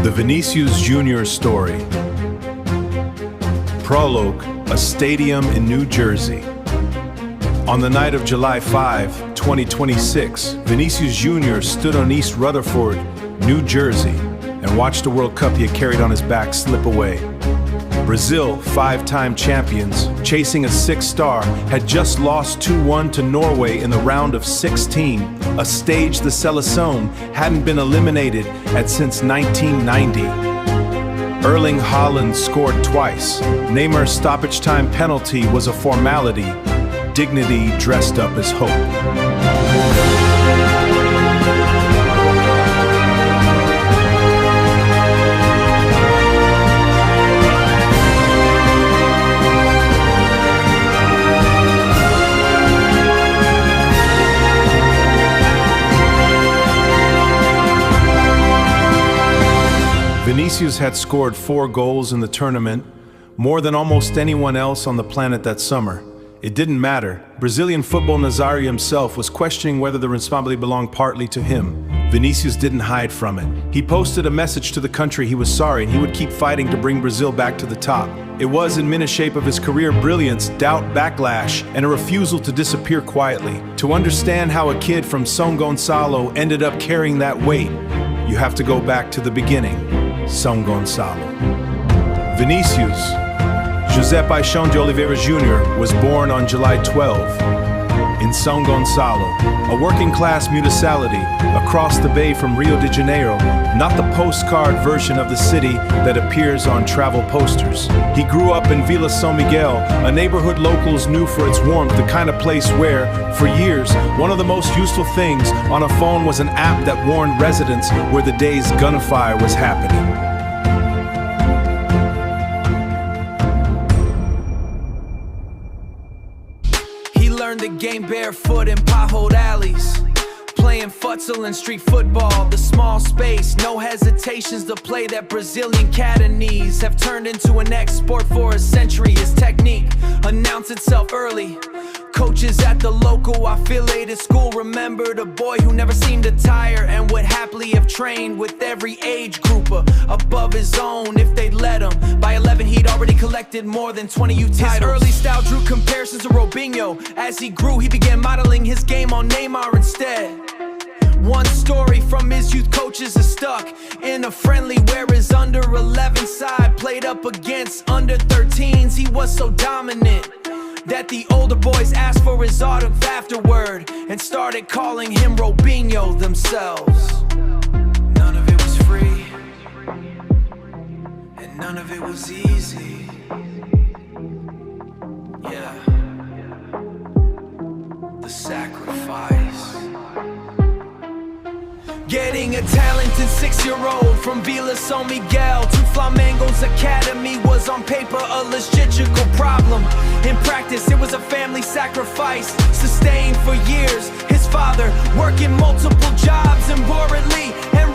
The Vinícius Júnior story. Prologue, a stadium in New Jersey. On the night of July 5, 2026, Vinícius Júnior stood on East Rutherford, New Jersey, and watched a World Cup he had carried on his back slip away. Brazil, five-time champions, chasing a sixth star, had just lost 2-1 to Norway in the round of 16, a stage the Seleção hadn't been eliminated at since 1990. Erling Haaland scored twice. Neymar's stoppage time penalty was a formality. Dignity dressed up as hope. Vinícius had scored 4 goals in the tournament, more than almost anyone else on the planet that summer. It didn't matter. Brazilian football Nazário himself was questioning whether the responsibility belonged partly to him. Vinícius didn't hide from it. He posted a message to the country he was sorry and he would keep fighting to bring Brazil back to the top. It was in many shape of his career brilliance, doubt, backlash, and a refusal to disappear quietly. To understand how a kid from São Gonçalo ended up carrying that weight, you have to go back to the beginning. São Gonçalo. Vinícius José Paixão de Oliveira Júnior was born on July 12 in São Gonçalo, a working-class municipality across the bay from Rio de Janeiro, not the postcard version of the city that appears on travel posters. He grew up in Vila São Miguel, a neighborhood locals knew for its warmth, the kind of place where, for years, one of the most useful things on a phone was an app that warned residents where the day's gunfire was happening. Learned the game barefoot in potholed alleys, playing futsal and street football. The small space, no hesitations to play that Brazilian academies have turned into an export for a century. His technique announced itself early. Coaches at the local affiliated school remembered a boy who never seemed to tire and would happily have trained with every age group above his own if they'd let him. By 11 he'd already collected more than 20 U titles. His early style drew comparisons to Robinho. As he grew he began modeling his game on Neymar instead. One story from his youth coaches is stuck in a friendly where his under 11 side played up against under 13s. He was so dominant that the older boys asked for his autograph afterward and started calling him Robinho themselves. None of it was free, and none of it was easy. Yeah, the sacrifice. Getting a talented 6-year-old from Vila São Miguel to Flamengo's academy was on paper a logistical problem. In practice it was a family sacrifice, sustained for years. His father working multiple jobs and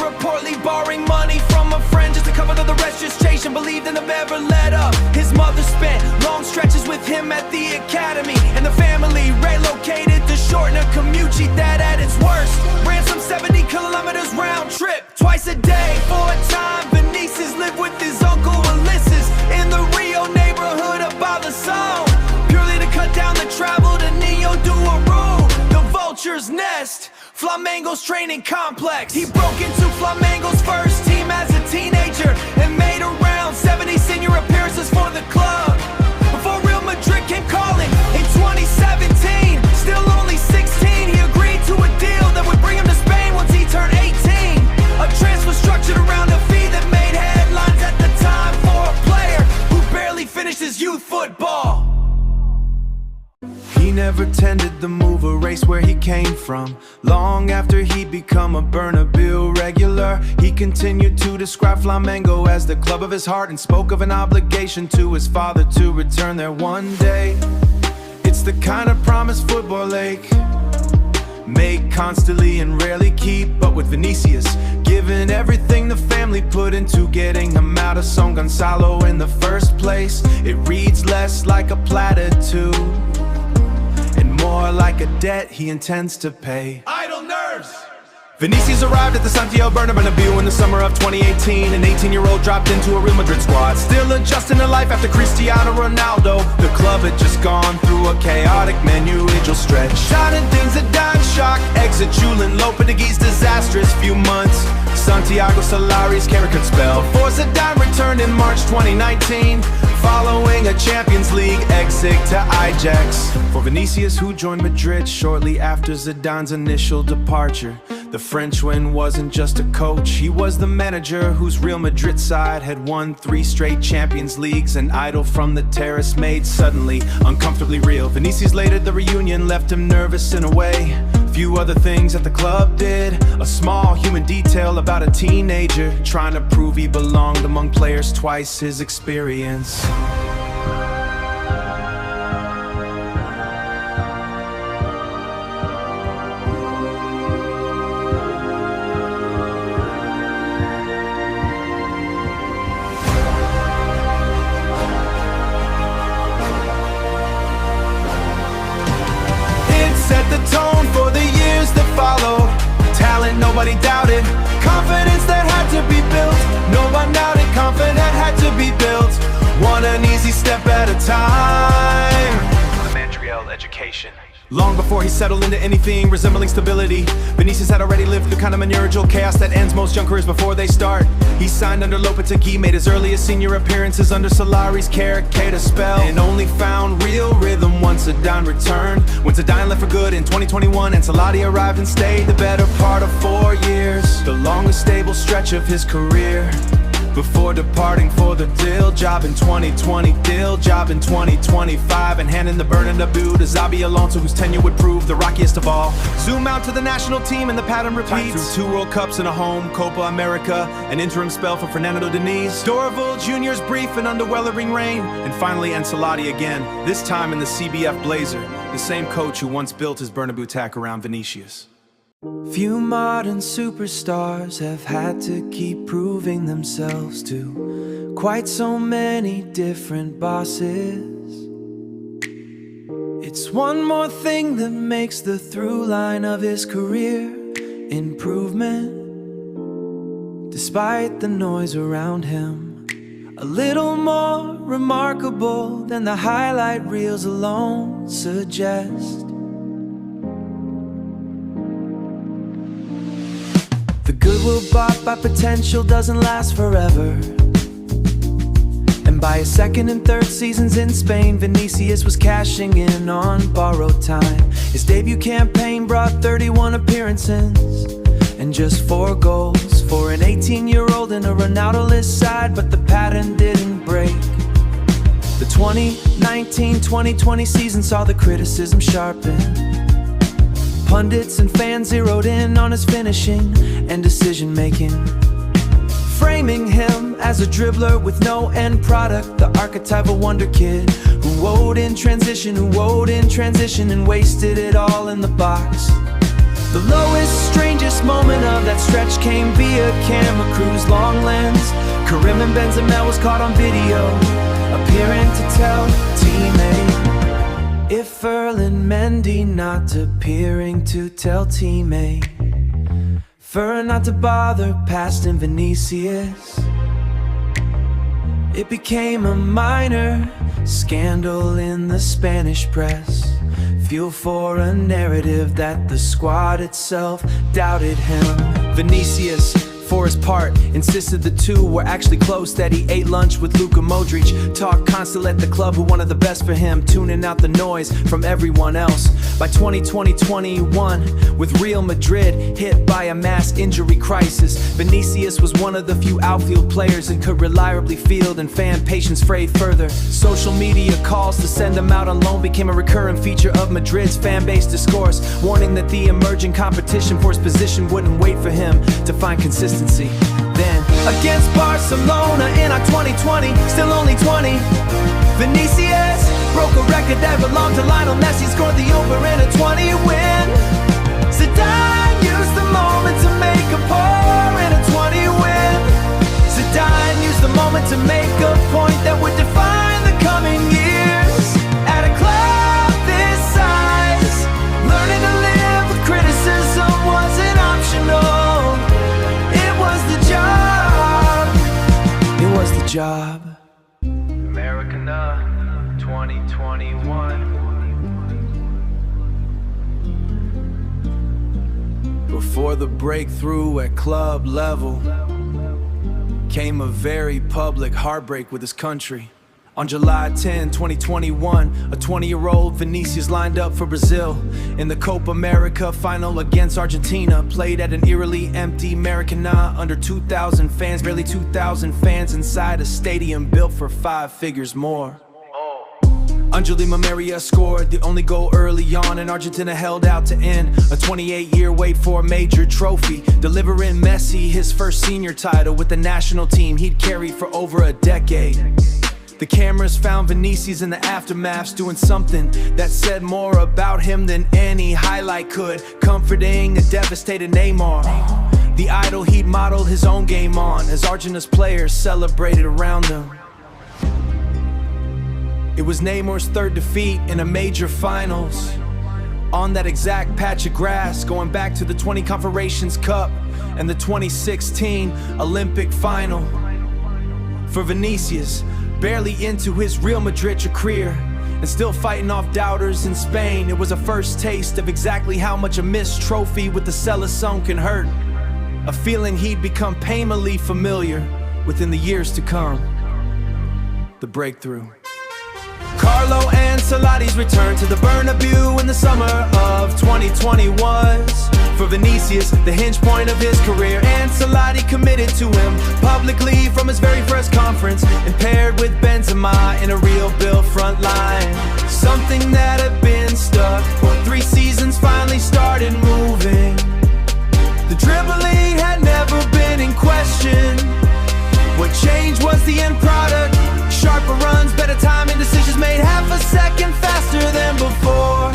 reportedly borrowing money from a friend just to cover the registration. Believed in the ever let up. His mother spent long stretches with him at the academy, and the family relocated to shorten a commute that at its worst ran some 70 kilometers round trip twice a day. For a time Vinícius lived with his uncle Ulysses in the Rio neighborhood of Balação, purely to cut down the travel to Ninho do Urubu, the vulture's nest, Flamengo's training complex. He broke into Flamengo's first team as a teenager and made around 70 senior appearances for the club before Real Madrid came calling in 2017. Still only 16, he agreed to a deal that would bring him to Spain once he turned 18. A transfer structured around a fee that made headlines at the time for a player who barely finished his youth football. He never tended the move, a race where he came from. Long after he'd become a Bernabéu regular, he continued to describe Flamengo as the club of his heart and spoke of an obligation to his father to return there one day. It's the kind of promise football ache make constantly and rarely keep. But with Vinícius, given everything the family put into getting him out of São Gonçalo in the first place, it reads less like a platitude and more like a debt he intends to pay. Idle nerves Vinicius arrived at the Santiago Bernabéu in the summer of 2018. An 18-year-old dropped into a Real Madrid squad, still adjusting to life after Cristiano Ronaldo. The club had just gone through a chaotic manual stretch. Zinedine Zidane shock, exit Julian Lopetegui's disastrous few months. Santiago Solari's character spell before Zidane returned in March 2019, following a Champions League exit to Ajax. For Vinicius, who joined Madrid shortly after Zidane's initial departure, the Frenchman wasn't just a coach, he was the manager whose Real Madrid side had won 3 straight Champions Leagues. An idol from the terrace made suddenly uncomfortably real. Vinicius later, the reunion left him nervous in a way few other things that the club did. A small human detail about a teenager trying to prove he belonged among players twice his experience. Set the tone for the years that followed. Talent nobody doubted, confidence that had to be built. No one doubted, confidence had to be built. One an easy step at a time. The Montreal education. Long before he settled into anything resembling stability, Vinicius had already lived through kind of managerial chaos that ends most young careers before they start. He signed under Lopetegui, made his earliest senior appearances under Solari's character spell, and only found real rhythm once Zidane returned. When Zidane left for good in 2021, and Solari arrived and stayed the better part of 4 years, the longest stable stretch of his career, before departing for the deal job in 2020, deal job in 2025, and handing the Bernabéu to Xabi Alonso, whose tenure would prove the rockiest of all. Zoom out to the national team and the pattern repeats. Through 2 World Cups and a home Copa America, an interim spell for Fernando Diniz, Dorival Jr.'s brief and underwhelming reign, and finally Ancelotti again, this time in the CBF Blazer, the same coach who once built his Bernabéu attack around Vinicius. Few modern superstars have had to keep proving themselves to quite so many different bosses. It's one more thing that makes the through line of his career: improvement. Despite the noise around him, a little more remarkable than the highlight reels alone suggest. The goodwill bought by potential doesn't last forever, and by his second and third seasons in Spain, Vinicius was cashing in on borrowed time. His debut campaign brought 31 appearances and just 4 goals for an 18-year-old in a Ronaldo-less side, but the pattern didn't break. The 2019-2020 season saw the criticism sharpen. Pundits and fans zeroed in on his finishing and decision-making, framing him as a dribbler with no end product, the archetypal wonder kid who woed in transition, and wasted it all in the box. The lowest, strangest moment of that stretch came via camera crew's long lens. Karim and Benzema was caught on video, appearing to tell teammate. If Ferland Mendy not appearing to tell teammate, for not to bother past in Vinicius, it became a minor scandal in the Spanish press, fuel for a narrative that the squad itself doubted him. Vinicius, for his part, insisted the two were actually close, that he ate lunch with Luka Modric, talked constant at the club who wanted the best for him, tuning out the noise from everyone else. By 2020-21, with Real Madrid hit by a mass injury crisis, Vinicius was one of the few outfield players that could reliably field, and fan patience frayed further. Social media calls to send him out on loan became a recurring feature of Madrid's fan-based discourse, warning that the emerging competition for his position wouldn't wait for him to find consistency. Then, against Barcelona in our 2020, still only 20, Vinicius broke a record that belonged to Lionel Messi, scored the over in a 20 win. Zidane used the moment to make a pour in a 20 win. Zidane used the moment to make a point that would define the coming years. At a club this size, learning to live with criticism wasn't optional. job. Americana 2021. Before the breakthrough at club level came a very public heartbreak with his country. On July 10, 2021, a 20-year-old Vinícius lined up for Brazil in the Copa America final against Argentina. Played at an eerily empty Maracanã, under 2,000 fans, barely 2,000 fans inside a stadium built for 5 figures more. Angelima Maria scored the only goal early on, and Argentina held out to end a 28-year wait for a major trophy, delivering Messi his first senior title with the national team he'd carried for over a decade. The cameras found Vinícius in the aftermaths doing something that said more about him than any highlight could, comforting a devastated Neymar, the idol he'd modeled his own game on, as Argentina's players celebrated around him. It was Neymar's third defeat in a major finals, on that exact patch of grass, going back to the 20 Confederations Cup and the 2016 Olympic final. For Vinícius, barely into his Real Madrid career, and still fighting off doubters in Spain, it was a first taste of exactly how much a missed trophy with the Selección can hurt. A feeling he'd become painfully familiar within the years to come. The breakthrough. Carlo Ancelotti's return to the Bernabéu in the summer of 2020 was, for Vinícius, the hinge point of his career. Ancelotti committed to him publicly from his very first conference, and paired with Benzema in a real built front line. Something that had been stuck for 3 seasons finally started moving. The dribbling had never been in question. What changed was the end product. Sharper runs, better timing, decisions made half a second faster than before.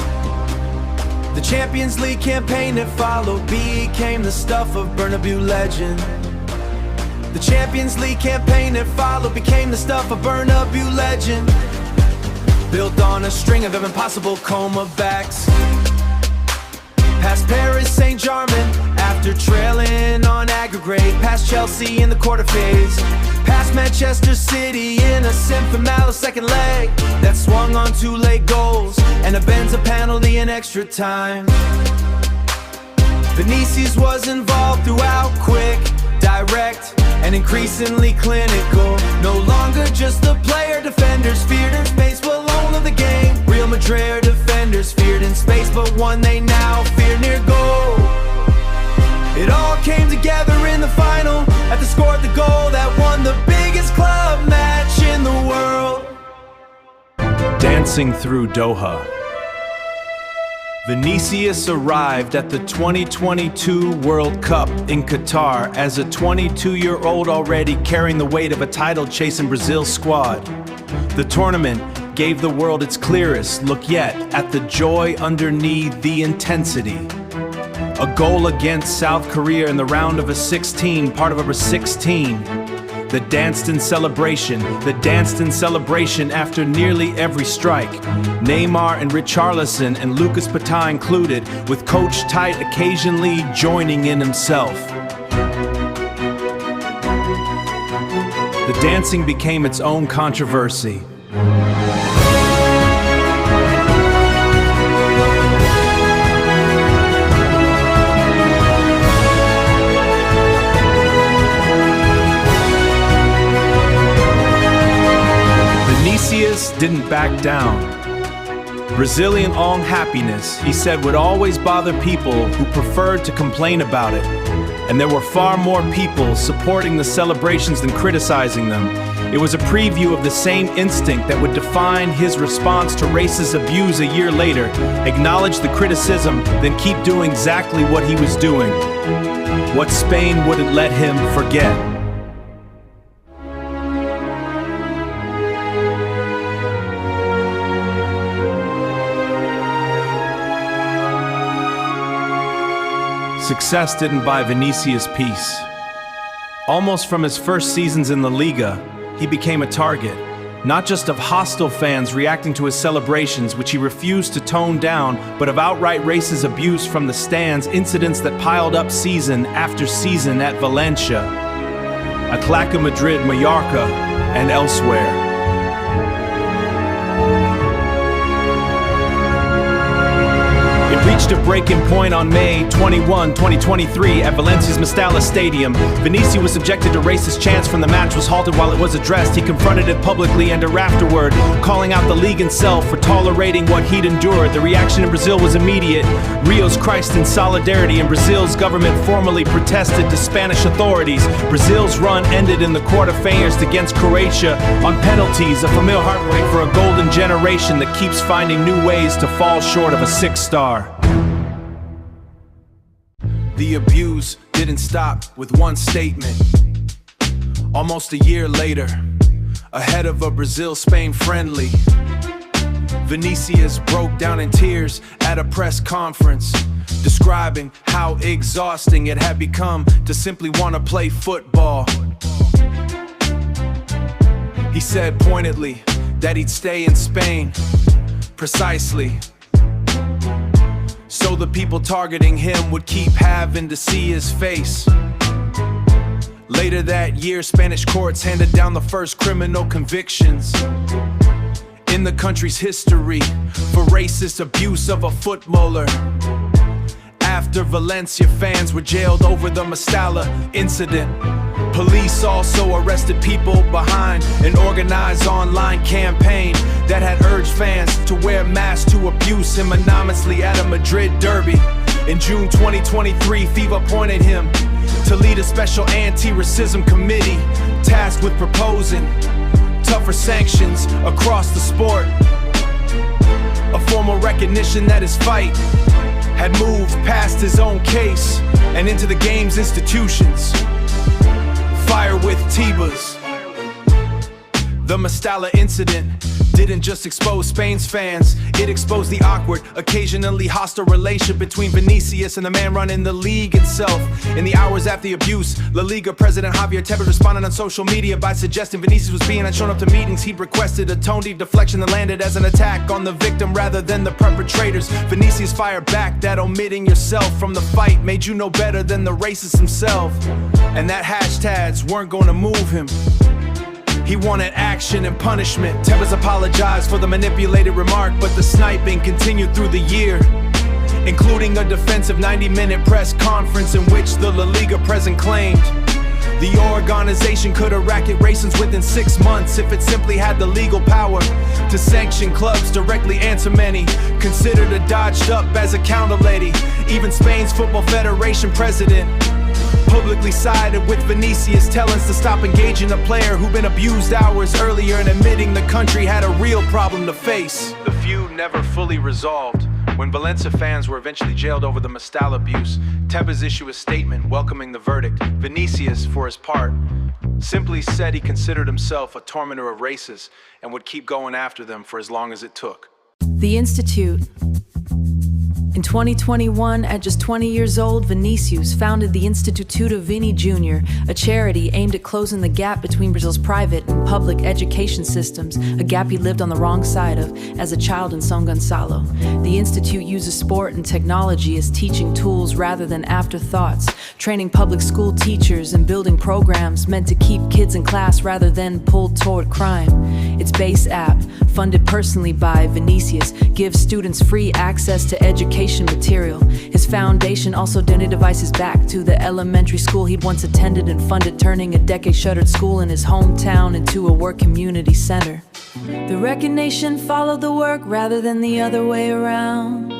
The Champions League campaign that followed became the stuff of Bernabéu legend. The Champions League campaign that followed became the stuff of Bernabéu legend. Built on a string of impossible comebacks. Past Paris Saint-Germain after trailing on aggregate. Past Chelsea in the quarter phase. Past Manchester City in a semi-final second leg that swung on 2 late goals and a Benza penalty in extra time. Vinícius was involved throughout, quick, direct, and increasingly clinical. No longer just a player defenders feared in space, but alone of the game. Real Madrid defenders feared in space, but one they now fear near goal. It all came together in the final at the score of the goal that won the biggest club match in the world. Dancing through Doha. Vinícius arrived at the 2022 World Cup in Qatar as a 22-year-old already carrying the weight of a title-chasing Brazil squad. The tournament gave the world its clearest look yet at the joy underneath the intensity. A goal against South Korea in the round of a 16, part of a 16. The danced in celebration after nearly every strike. Neymar and Richarlison and Lucas Paquetá included, with Coach Tite occasionally joining in himself. The dancing became its own controversy. Vinícius didn't back down. Brazilian unhappiness, he said, would always bother people who preferred to complain about it. And there were far more people supporting the celebrations than criticizing them. It was a preview of the same instinct that would define his response to racist abuse a year later. Acknowledge the criticism, then keep doing exactly what he was doing. What Spain wouldn't let him forget. Success didn't buy Vinícius peace. Almost from his first seasons in La Liga, he became a target, not just of hostile fans reacting to his celebrations, which he refused to tone down, but of outright racist abuse from the stands, incidents that piled up season after season at Valencia. Atletico Madrid, Mallorca, and elsewhere. Reached a breaking point on May 21, 2023 at Valencia's Mestalla Stadium. Vinícius was subjected to racist chants from the match was halted while it was addressed. He confronted it publicly and afterward, calling out the league itself for tolerating what he'd endured. The reaction in Brazil was immediate. Rio's Christ in solidarity, and Brazil's government formally protested to Spanish authorities. Brazil's run ended in the quarterfinals against Croatia on penalties, a familiar heartbreak for a golden generation that keeps finding new ways to fall short of a 6-star. The abuse didn't stop with one statement. Almost a year later, ahead of a Brazil-Spain friendly, Vinícius broke down in tears at a press conference, describing how exhausting it had become to simply want to play football. He said pointedly that he'd stay in Spain, precisely so the people targeting him would keep having to see his face. Later that year, Spanish courts handed down the first criminal convictions in the country's history for racist abuse of a footballer. After Valencia fans were jailed over the Mestalla incident, police also arrested people behind an organized online campaign that had urged fans to wear masks to abuse him anonymously at a Madrid derby. In June 2023, FIFA appointed him to lead a special anti-racism committee tasked with proposing tougher sanctions across the sport. A formal recognition that his fight had moved past his own case and into the game's institutions. Fire with Tebas. The Mestalla incident didn't just expose Spain's fans, it exposed the awkward, occasionally hostile relation between Vinícius and the man running the league itself. In the hours after the abuse, La Liga president Javier Tebas responded on social media by suggesting Vinícius was being unshown up to meetings. He'd requested a tone-deaf deflection that landed as an attack on the victim rather than the perpetrators. Vinícius fired back that omitting yourself from the fight made you no better than the racist himself, and that hashtags weren't going to move him. He wanted action and punishment. Tebas apologized for the manipulated remark, but the sniping continued through the year, including a defensive 90-minute press conference in which the La Liga president claimed the organization could eradicate racism within 6 months if it simply had the legal power to sanction clubs directly, and to many considered a dodged up as a counter lady. Even Spain's Football Federation president publicly sided with Vinícius, telling us to stop engaging a player who'd been abused hours earlier and admitting the country had a real problem to face. The feud never fully resolved. When Valencia fans were eventually jailed over the Mestalla abuse, Tebas issued a statement welcoming the verdict. Vinícius, for his part, simply said he considered himself a tormentor of races and would keep going after them for as long as it took. The Institute. In 2021, at just 20 years old, Vinícius founded the Instituto Vini Júnior, a charity aimed at closing the gap between Brazil's private and public education systems, a gap he lived on the wrong side of as a child in São Gonçalo. The Institute uses sport and technology as teaching tools rather than afterthoughts, training public school teachers and building programs meant to keep kids in class rather than pulled toward crime. Its base app, funded personally by Vinícius, gives students free access to education material. His foundation also donated devices back to the elementary school he'd once attended and funded, turning a decade-shuttered school in his hometown into a work community center. The recognition followed the work rather than the other way around.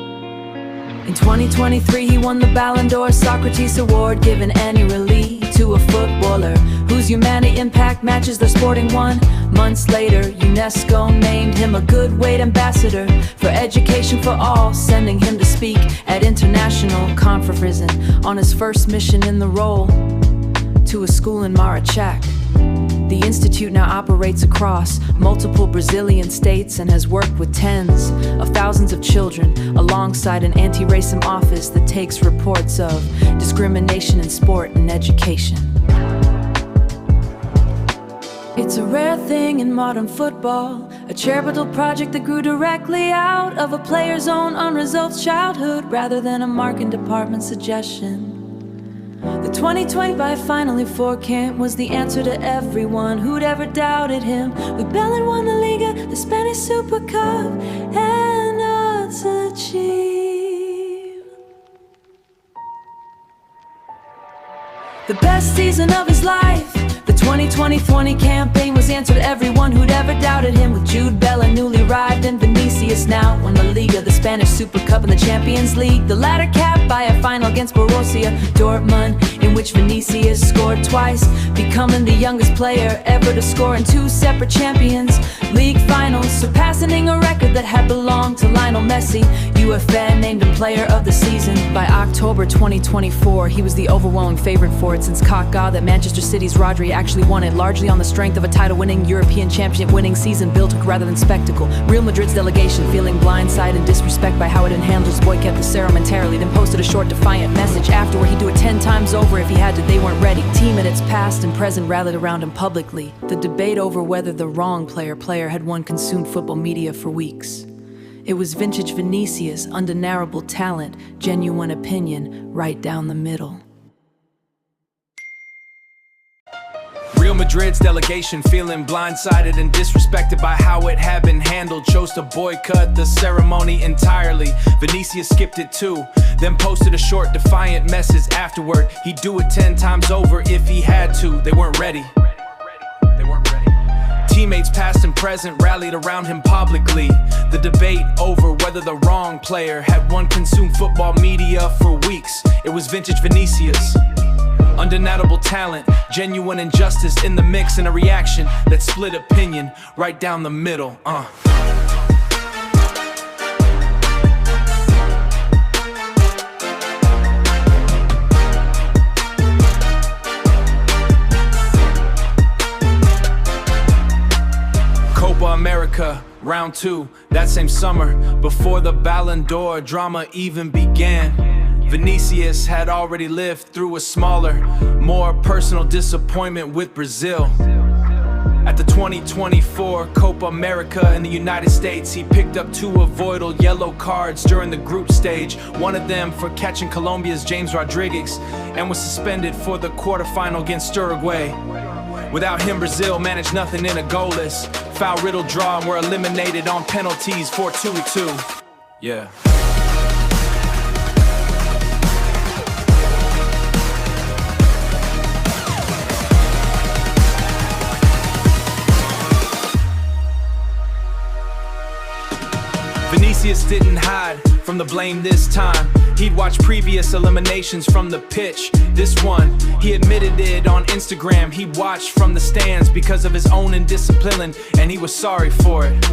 In 2023, he won the Ballon d'Or Socrates Award, given annually to a footballer whose humanity impact matches their sporting one. Months later, UNESCO named him a good weight ambassador for education for all, sending him to speak at international conferences on his first mission in the role to a school in Marachak. The Institute now operates across multiple Brazilian states and has worked with tens of thousands of children alongside an anti-racism office that takes reports of discrimination in sport and education. It's a rare thing in modern football, a charitable project that grew directly out of a player's own unresolved childhood rather than a marketing department suggestion. The 2020 by finally overcame was the answer to everyone who'd ever doubted him. With Bell won the Liga, the Spanish Super Cup, and odds achieved. The best season of his life. The 2020 campaign was the answer to everyone who'd ever doubted him. With Jude Bellingham newly arrived and Vinícius now won La Liga, the Spanish Super Cup and the Champions League. The latter capped by a final against Borussia Dortmund, in which Vinícius scored twice, becoming the youngest player ever to score in 2 separate Champions League finals, surpassing a record that had belonged to Lionel Messi. UEFA named him Player of the Season. By October 2024, he was the overwhelming favorite for it, since Kaká that Manchester City's Rodri actually won it, largely on the strength of a title-winning European championship-winning season built rather than spectacle. Real Madrid's delegation, feeling blindsided and disrespect by how it had handled his boycott the ceremonially, then posted a short defiant message after where he'd do it 10 times over if he had to. They weren't ready. Team at its past and present rallied around him publicly. The debate over whether the wrong player had won consumed football media for weeks. It was vintage Vinícius, undeniable talent, genuine opinion, right down the middle. Real Madrid's delegation, feeling blindsided and disrespected by how it had been handled, chose to boycott the ceremony entirely. Vinícius skipped it too, then posted a short defiant message afterward. He'd do it 10 times over if he had to. They weren't ready. Teammates past and present rallied around him publicly. The debate over whether the wrong player had won consumed football media for weeks. It was vintage Vinícius, undeniable talent, genuine injustice in the mix, and a reaction that split opinion right down the middle. Copa America, round 2, that same summer, before the Ballon d'Or drama even began. Vinícius had already lived through a smaller, more personal disappointment with Brazil. At the 2024 Copa America in the United States, he picked up 2 avoidable yellow cards during the group stage, one of them for catching Colombia's James Rodriguez, and was suspended for the quarterfinal against Uruguay. Without him, Brazil managed nothing in a goalless, foul-riddled draw and were eliminated on penalties for 2-2. Yeah. Vinícius didn't hide from the blame this time. He'd watched previous eliminations from the pitch. This one, he admitted it on Instagram. He watched from the stands because of his own indiscipline, and he was sorry for it.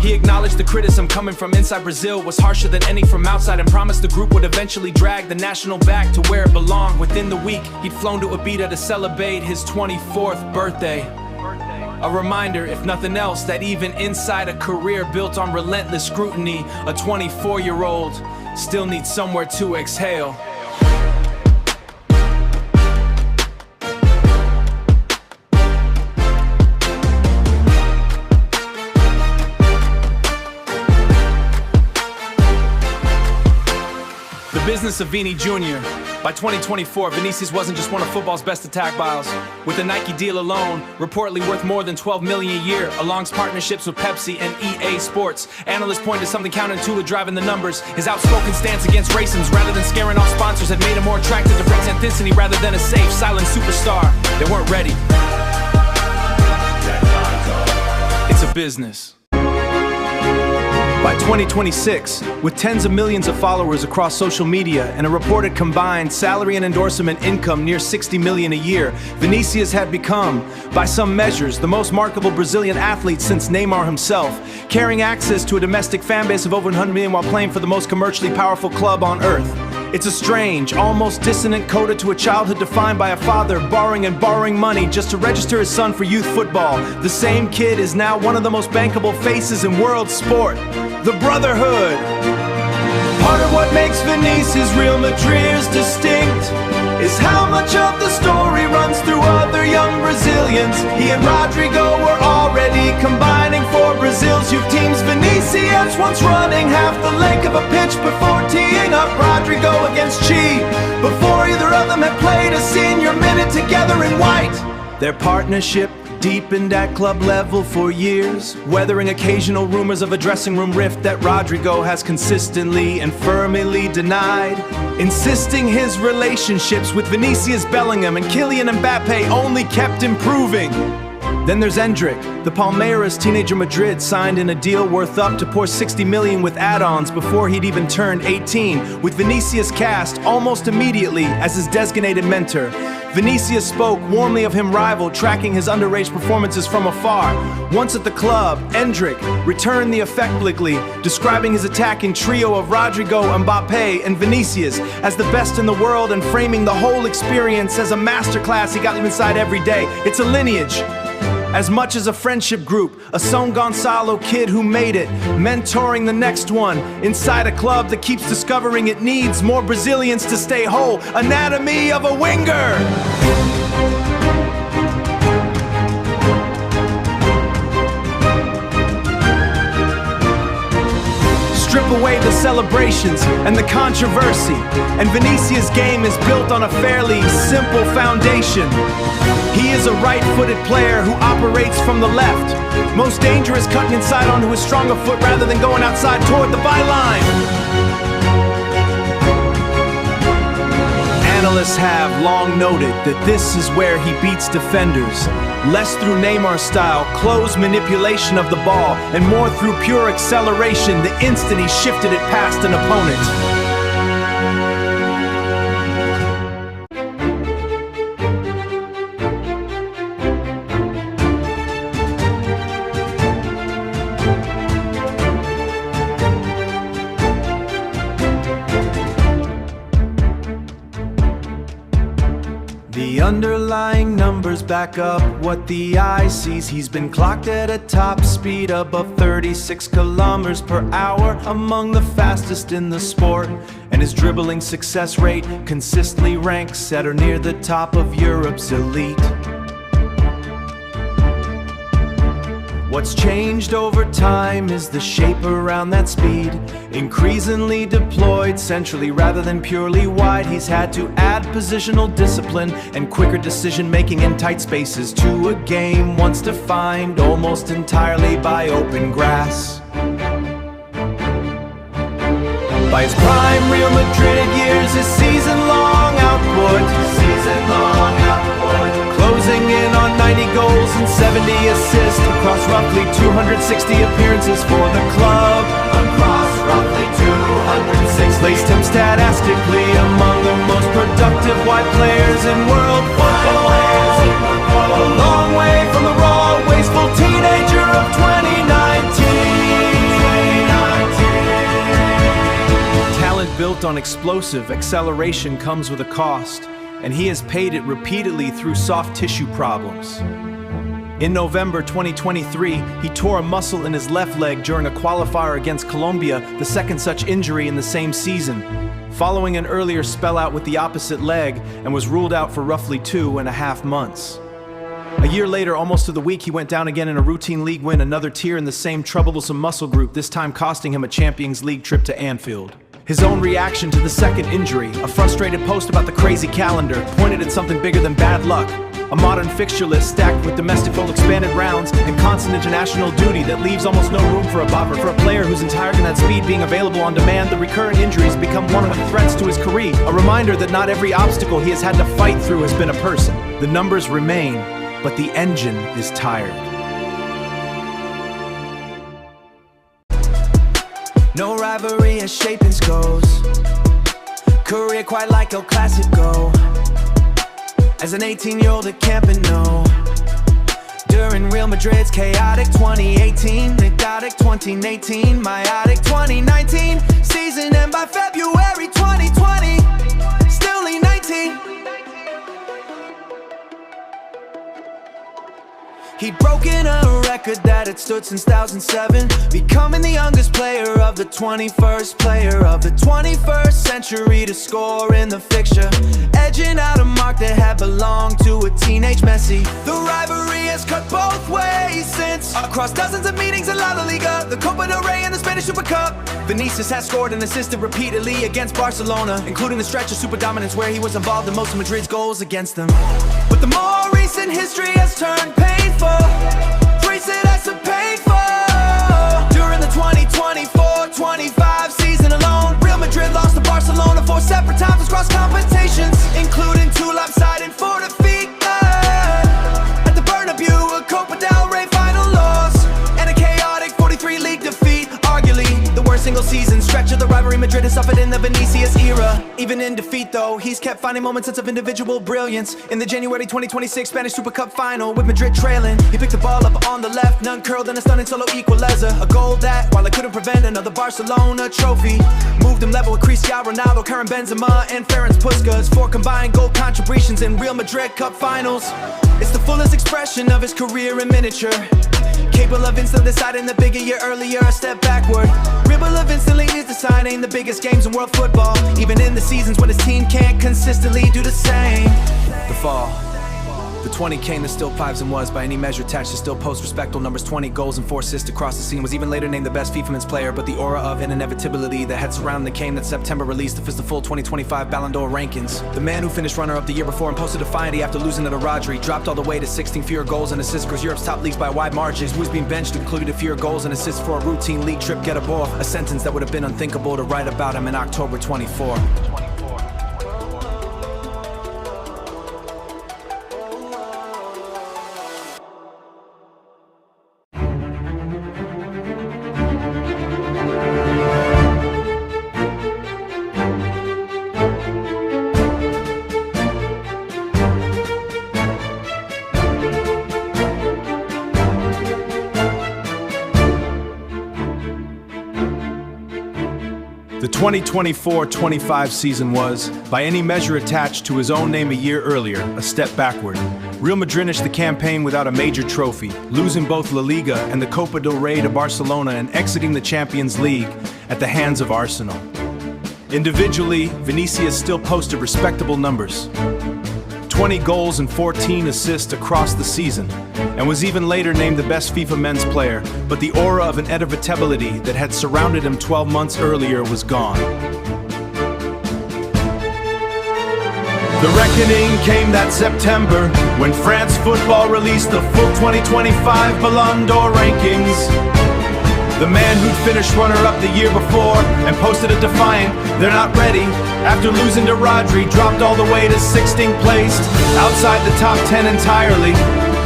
He acknowledged the criticism coming from inside Brazil was harsher than any from outside, and promised the group would eventually drag the national back to where it belonged. Within the week, he'd flown to Ibiza to celebrate his 24th birthday. A reminder, if nothing else, that even inside a career built on relentless scrutiny, a 24-year-old still needs somewhere to exhale. The business of Vini Jr. By 2024, Vinícius wasn't just one of football's best attack bios. With the Nike deal alone, reportedly worth more than $12 million a year, alongside partnerships with Pepsi and EA Sports. Analysts point to something counterintuitive driving the numbers. His outspoken stance against racism, rather than scaring off sponsors, had made him more attractive to brand authenticity rather than a safe, silent superstar. They weren't ready. It's a business. By 2026, with tens of millions of followers across social media and a reported combined salary and endorsement income near $60 million a year, Vinícius had become, by some measures, the most marketable Brazilian athlete since Neymar himself, carrying access to a domestic fan base of over 100 million while playing for the most commercially powerful club on earth. It's a strange, almost dissonant coda to a childhood defined by a father borrowing money just to register his son for youth football. The same kid is now one of the most bankable faces in world sport. The brotherhood. Part of what makes Vinícius Real Madrid's distinct is how much of the story runs through other young Brazilians. He and Rodrigo were already combining for Brazil's youth teams. Vinícius Vinicius once running half the length of a pitch before teeing up Rodrigo against Chi, before either of them had played a senior minute together in white. Their partnership deepened at club level for years, weathering occasional rumors of a dressing room rift that Rodrigo has consistently and firmly denied, insisting his relationships with Vinícius Bellingham and Kylian Mbappe only kept improving. Then there's Endrick, the Palmeiras teenager Madrid signed in a deal worth up to pour 60 million with add-ons before he'd even turned 18, with Vinícius cast almost immediately as his designated mentor. Vinícius spoke warmly of him rival, tracking his underage performances from afar. Once at the club, Endrick returned the effect blickly, describing his attacking trio of Rodrigo, Mbappe, and Vinícius as the best in the world and framing the whole experience as a masterclass he got inside every day. It's a lineage, as much as a friendship group, a São Gonçalo kid who made it, mentoring the next one, inside a club that keeps discovering it needs more Brazilians to stay whole. Anatomy of a winger! Strip away the celebrations and the controversy, and Vinícius' game is built on a fairly simple foundation. He is a right-footed player who operates from the left, most dangerous cutting inside onto his stronger foot rather than going outside toward the byline. Analysts have long noted that this is where he beats defenders, less through Neymar-style close manipulation of the ball and more through pure acceleration the instant he shifted it past an opponent. The underlying numbers back up what the eye sees. He's been clocked at a top speed above 36 kilometers per hour, among the fastest in the sport, and his dribbling success rate consistently ranks at or near the top of Europe's elite. What's changed over time is the shape around that speed, increasingly deployed centrally rather than purely wide. He's had to add positional discipline and quicker decision making in tight spaces to a game once defined almost entirely by open grass. By his prime Real Madrid years, his season-long output, closing in on 90 goals and 70 assists across roughly 260 appearances for the club. Placed him statistically among the most productive white players in world football. A long way from the raw, wasteful teenager of 2019. Talent built on explosive acceleration comes with a cost, and he has paid it repeatedly through soft tissue problems. In November 2023, he tore a muscle in his left leg during a qualifier against Colombia, the second such injury in the same season, following an earlier spell out with the opposite leg, and was ruled out for roughly 2.5 months. A year later, almost to the week, he went down again in a routine league win, another tear in the same troublesome muscle group, this time costing him a Champions League trip to Anfield. His own reaction to the second injury, a frustrated post about the crazy calendar, pointed at something bigger than bad luck. A modern fixture list stacked with domestic full expanded rounds and constant international duty that leaves almost no room for a buffer. For a player who's entire in that speed being available on demand, the recurrent injuries become one of the threats to his career. A reminder that not every obstacle he has had to fight through has been a person. The numbers remain, but the engine is tired. No rivalry has shaped his goals. Career quite like El Clasico. As an 18-year-old at Camp Nou, during Real Madrid's chaotic 2018, hypnotic 2018, myotic 2019 season, and by February 2020, still only 19. He'd broken a record that had stood since 2007, becoming the youngest player of the 21st, player of the 21st century to score in the fixture, edging out a mark that had belonged to a teenage Messi. The rivalry has cut both ways since, across across dozens of meetings in La Liga, the Copa del Rey and the Spanish Super Cup. Vinícius has scored and assisted repeatedly against Barcelona, including the stretch of super dominance where he was involved in most of Madrid's goals against them. But the more recent history has turned painful. It has to pay for. During the 2024-25 season alone, Real Madrid lost to Barcelona 4 separate times across competitions, including 2 lopsided for defeat. At the Bernabéu, a Copa del Rey final loss, and a chaotic 43 league defeat. Arguably the worst single season stretch of the rivalry Madrid has suffered in the Vinícius era. Even in defeat though, he's kept finding moments of individual brilliance. In the January 2026 Spanish Super Cup final, with Madrid trailing, he picked the ball up on the left, none curled in a stunning solo equalizer. A goal that, while it couldn't prevent another Barcelona trophy, moved him level with Cristiano Ronaldo, Karim Benzema, and Ferenc Puskas. 4 combined goal contributions in Real Madrid Cup finals. It's the fullest expression of his career in miniature. Capable of instantly deciding the big a year earlier, a step backward. Capable of instantly deciding the biggest games in world football, even in the seasons when his team can't consistently do the same. The fall. The 20 came to still fives and was, by any measure, attached to still post respectable numbers. 20 goals and 4 assists across the scene. Was even later named the best FIFA men's player, but the aura of an inevitability that had surrounded the game that September released the full 2025 Ballon d'Or rankings. The man who finished runner-up the year before and posted defiantly after losing to Rodri, dropped all the way to 16 fewer goals and assists across Europe's top leagues by wide margins. Who was being benched included fewer goals and assists for a routine league trip get aboard. A sentence that would have been unthinkable to write about him in October 24. The 2024-25 season was, by any measure, attached to his own name a year earlier, a step backward. Real Madrid finished the campaign without a major trophy, losing both La Liga and the Copa del Rey to Barcelona and exiting the Champions League at the hands of Arsenal. Individually, Vinícius still posted respectable numbers. 20 goals and 14 assists across the season, and was even later named the best FIFA men's player, but the aura of inevitability that had surrounded him 12 months earlier was gone. The reckoning came that September, when France football released the full 2025 Ballon d'Or rankings. The man who'd finished runner-up the year before and posted a defiant, "They're not ready," after losing to Rodri, dropped all the way to 16th placed, outside the top 10 entirely,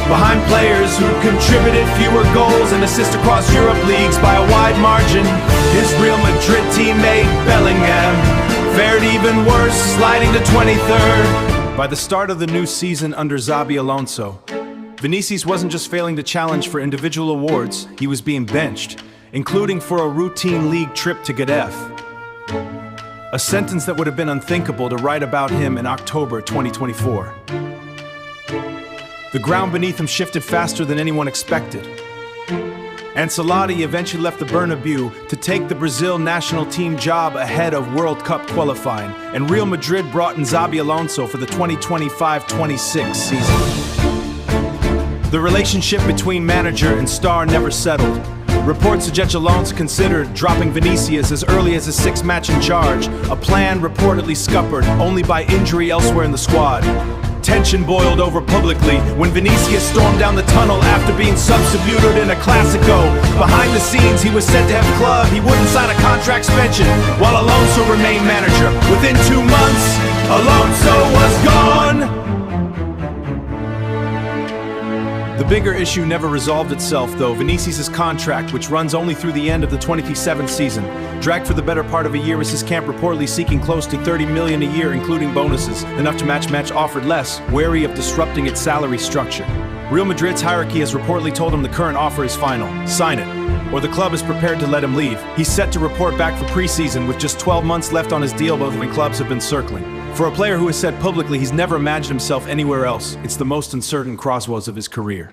behind players who contributed fewer goals and assists across Europe leagues by a wide margin. His Real Madrid teammate Bellingham fared even worse, sliding to 23rd. By the start of the new season under Xabi Alonso, Vinícius wasn't just failing to challenge for individual awards, he was being benched, including for a routine league trip to Gadef. A sentence that would have been unthinkable to write about him in October 2024. The ground beneath him shifted faster than anyone expected. Ancelotti eventually left the Bernabéu to take the Brazil national team job ahead of World Cup qualifying, and Real Madrid brought in Xabi Alonso for the 2025-26 season. The relationship between manager and star never settled. Reports suggest Alonso considered dropping Vinícius as early as his 6th match in charge, a plan reportedly scuppered only by injury elsewhere in the squad. Tension boiled over publicly when Vinícius stormed down the tunnel after being substituted in a Clásico. Behind the scenes, he was set to have club. He wouldn't sign a contract suspension, while Alonso remained manager. Within 2 months, Alonso was gone. The bigger issue never resolved itself, though. Vinícius' contract, which runs only through the end of the 27th season, dragged for the better part of a year, with his camp reportedly seeking close to $30 million a year, including bonuses, enough to match offered less, wary of disrupting its salary structure. Real Madrid's hierarchy has reportedly told him the current offer is final. Sign it, or the club is prepared to let him leave. He's set to report back for preseason with just 12 months left on his deal, both when clubs have been circling. For a player who has said publicly he's never imagined himself anywhere else, it's the most uncertain crossroads of his career.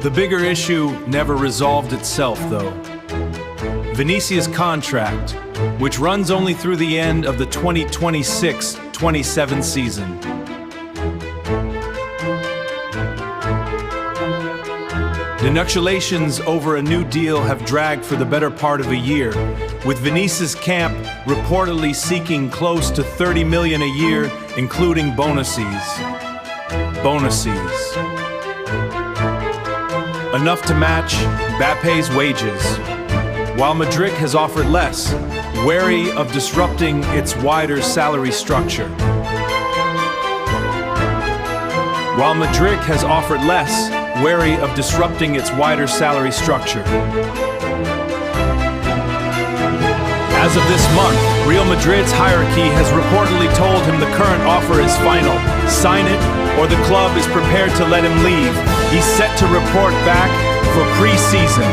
The bigger issue never resolved itself, though. Vinícius' contract, which runs only through the end of the 2026-27 season. Negotiations over a new deal have dragged for the better part of a year, with Vinícius' camp reportedly seeking close to 30 million a year, including bonuses. Enough to match Mbappé's wages. While Madrid has offered less, wary of disrupting its wider salary structure. As of this month, Real Madrid's hierarchy has reportedly told him the current offer is final. Sign it, or the club is prepared to let him leave. He's set to report back for pre-season,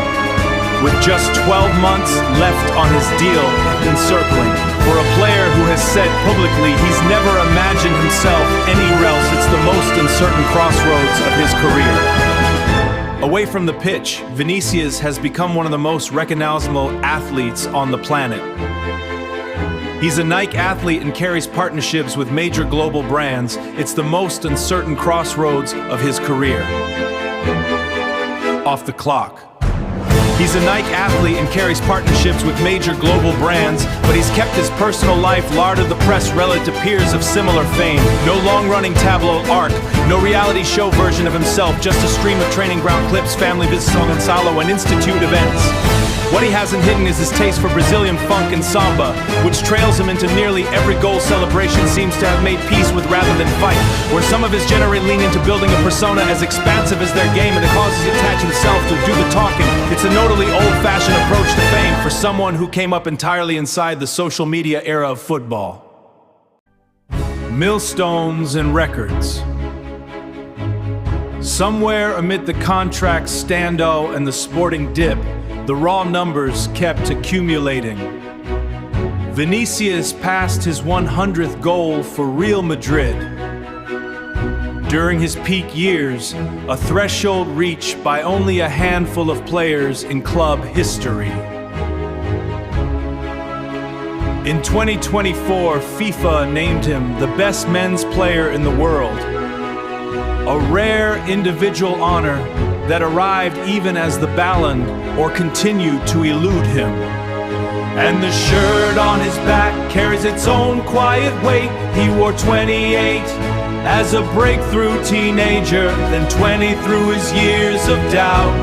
with just 12 months left on his deal encircling. For a player who has said publicly he's never imagined himself anywhere else, it's the most uncertain crossroads of his career. Away from the pitch, Vinícius has become one of the most recognizable athletes on the planet. He's a Nike athlete and carries partnerships with major global brands. It's the most uncertain crossroads of his career. Off the clock. He's a Nike athlete and carries partnerships with major global brands, but he's kept his personal life lard of the press relative to peers of similar fame. No long-running tableau arc, no reality show version of himself, just a stream of training ground clips, family visits to São Gonçalo, and institute events. What he hasn't hidden is his taste for Brazilian funk and samba, which trails him into nearly every goal celebration, seems to have made peace with rather than fight, where some of his generally lean into building a persona as expansive as their game and it causes you to attach himself to do the talking. It's a totally old-fashioned approach to fame for someone who came up entirely inside the social media era of football. Millstones and records. Somewhere amid the contract stando and the sporting dip, the raw numbers kept accumulating. Vinícius passed his 100th goal for Real Madrid. During his peak years, a threshold reached by only a handful of players in club history. In 2024, FIFA named him the best men's player in the world, a rare individual honor that arrived even as the Ballon or continued to elude him. And the shirt on his back carries its own quiet weight. He wore 28 as a breakthrough teenager, then 20 through his years of doubt,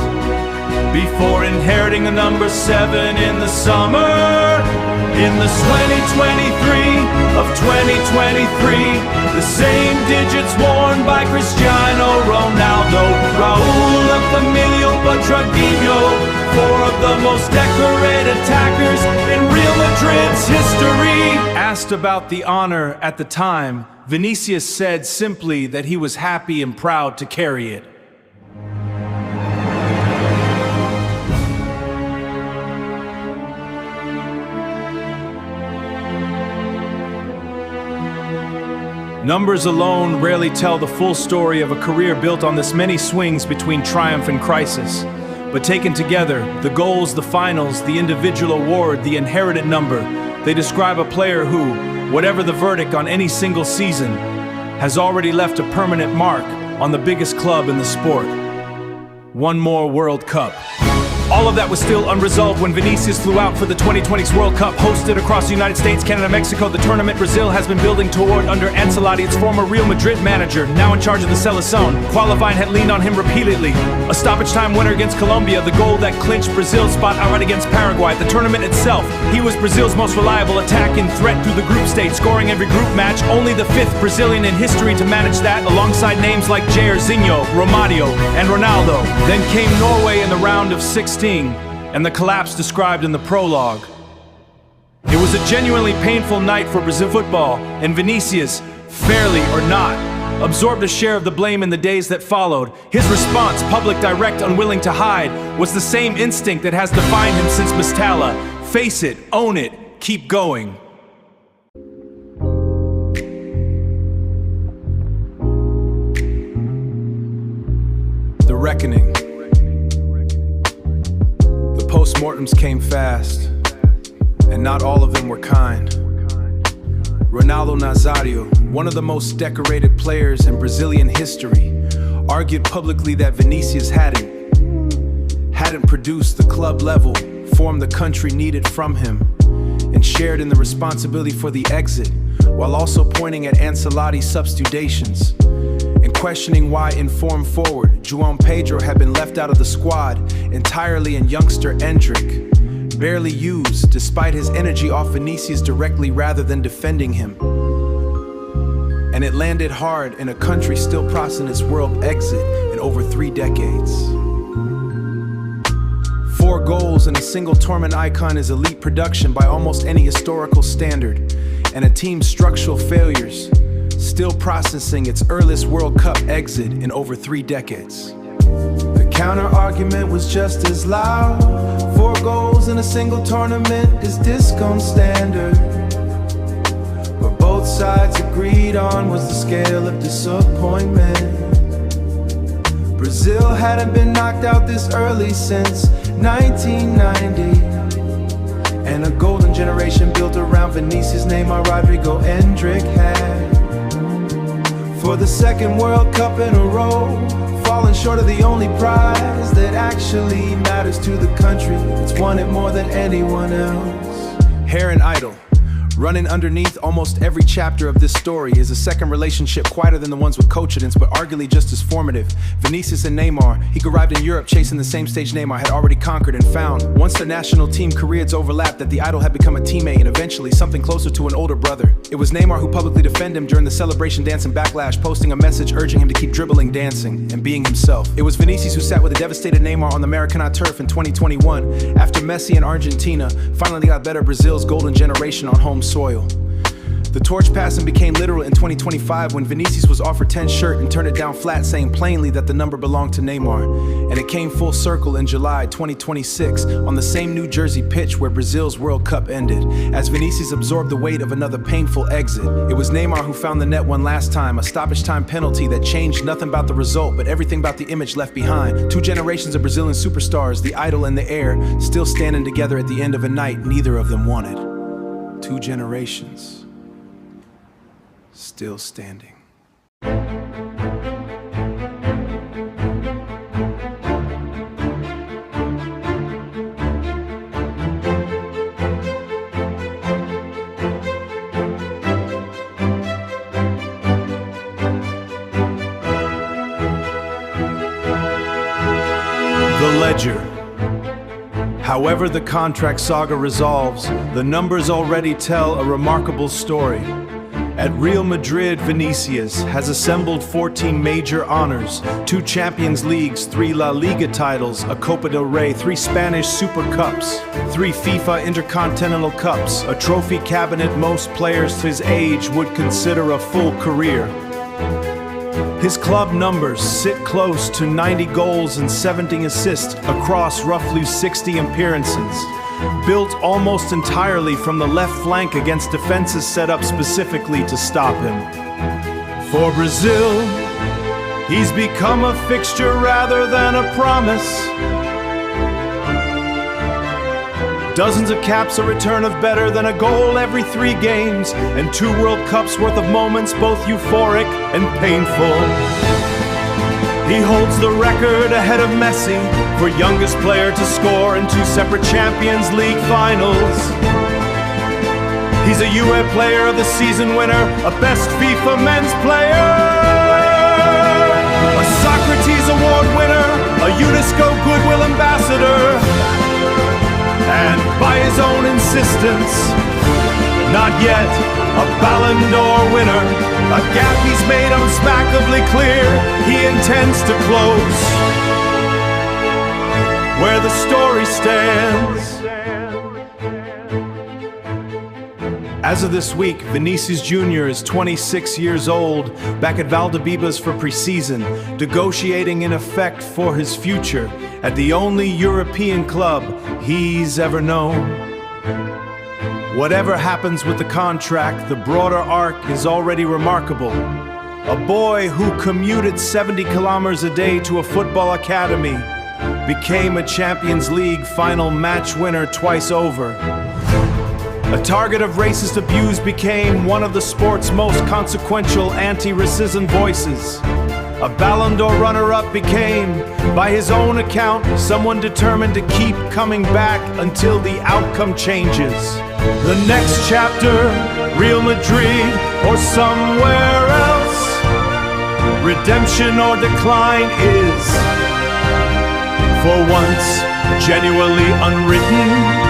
before inheriting a number 7 in the summer. In the 2023 of 2023, the same digits worn by Cristiano Ronaldo, Raúl, a familial but Trudinho, 4 of the most decorated attackers in Real Madrid's history. Asked about the honor at the time, Vinícius said simply that he was happy and proud to carry it. Numbers alone rarely tell the full story of a career built on this many swings between triumph and crisis. But taken together, the goals, the finals, the individual award, the inherited number, they describe a player who, whatever the verdict on any single season, has already left a permanent mark on the biggest club in the sport. One more World Cup. All of that was still unresolved when Vinícius flew out for the 2020 World Cup, hosted across the United States, Canada, Mexico. The tournament Brazil has been building toward under Ancelotti, its former Real Madrid manager, now in charge of the Seleção. Qualifying had leaned on him repeatedly. A stoppage time winner against Colombia, the goal that clinched Brazil's spot outright against Paraguay. The tournament itself, he was Brazil's most reliable attacking threat through the group stage, scoring every group match. Only the 5th Brazilian in history to manage that, alongside names like Jairzinho, Romario, and Ronaldo. Then came Norway in the round of 16. And the collapse described in the prologue. It was a genuinely painful night for Brazil football, and Vinícius, fairly or not, absorbed a share of the blame in the days that followed. His response, public, direct, unwilling to hide, was the same instinct that has defined him since Mestalla. Face it, own it, keep going. The reckoning. Postmortems came fast, and not all of them were kind. Ronaldo Nazário, one of the most decorated players in Brazilian history, argued publicly that Vinícius hadn't produced the club level form the country needed from him, and shared in the responsibility for the exit, while also pointing at Ancelotti's substitutions and questioning why informed forward João Pedro had been left out of the squad entirely, and youngster Endrick barely used despite his energy off Vinícius directly rather than defending him. And it landed hard in a country still processing its world exit in over 3 decades. 4 goals in a single tournament icon is elite production by almost any historical standard, and a team's structural failures still processing its earliest World Cup exit in over 3 decades. The counter-argument was just as loud. 4 goals in a single tournament is discount standard. What both sides agreed on was the scale of disappointment. Brazil hadn't been knocked out this early since 1990, and a golden generation built around Vinícius, Neymar, Rodrigo, Endrick had. For the 2nd World Cup in a row, falling short of the only prize that actually matters to the country. It's won it more than anyone else. Hair and idol. Running underneath almost every chapter of this story is a second relationship quieter than the ones with coincidence, but arguably just as formative. Vinícius and Neymar. He arrived in Europe chasing the same stage Neymar had already conquered and found. Once their national team careers overlapped, that the idol had become a teammate and eventually something closer to an older brother. It was Neymar who publicly defended him during the celebration dance and backlash, posting a message urging him to keep dribbling, dancing, and being himself. It was Vinícius who sat with a devastated Neymar on the Maracanã turf in 2021, after Messi and Argentina finally got better Brazil's golden generation on home soil. The torch passing became literal in 2025 when Vinícius was offered 10 shirt and turned it down flat, saying plainly that the number belonged to Neymar. And it came full circle in July 2026 on the same New Jersey pitch where Brazil's World Cup ended. As Vinícius absorbed the weight of another painful exit, it was Neymar who found the net one last time, a stoppage time penalty that changed nothing about the result, but everything about the image left behind. 2 generations of Brazilian superstars, the idol and the heir, still standing together at the end of a night neither of them wanted. 2 generations. Still standing. The ledger. However the contract saga resolves, the numbers already tell a remarkable story. At Real Madrid, Vinícius has assembled 14 major honors, 2 Champions Leagues, 3 La Liga titles, a Copa del Rey, 3 Spanish Super Cups, 3 FIFA Intercontinental Cups, a trophy cabinet most players his age would consider a full career. His club numbers sit close to 90 goals and 70 assists across roughly 60 appearances. Built almost entirely from the left flank against defenses set up specifically to stop him. For Brazil, he's become a fixture rather than a promise. Dozens of caps, a return of better than a goal every 3 games, and 2 World Cups worth of moments, both euphoric and painful. He holds the record ahead of Messi for youngest player to score in 2 separate Champions League finals. He's a UEFA Player of the Season winner, a Best FIFA Men's Player, a Socrates Award winner, a UNESCO Goodwill Ambassador, and by his own insistence, not yet a Ballon d'Or winner, a gap he's made unsmackably clear he intends to close. Where the story stands. As of this week, Vinícius Júnior is 26 years old, back at Valdebebas for preseason, negotiating in effect for his future at the only European club he's ever known. Whatever happens with the contract, the broader arc is already remarkable. A boy who commuted 70 kilometers a day to a football academy, became a Champions League final match winner twice over. A target of racist abuse became one of the sport's most consequential anti-racism voices. A Ballon d'Or runner-up became, by his own account, someone determined to keep coming back until the outcome changes. The next chapter, Real Madrid or somewhere else, redemption or decline is, for once, genuinely unwritten.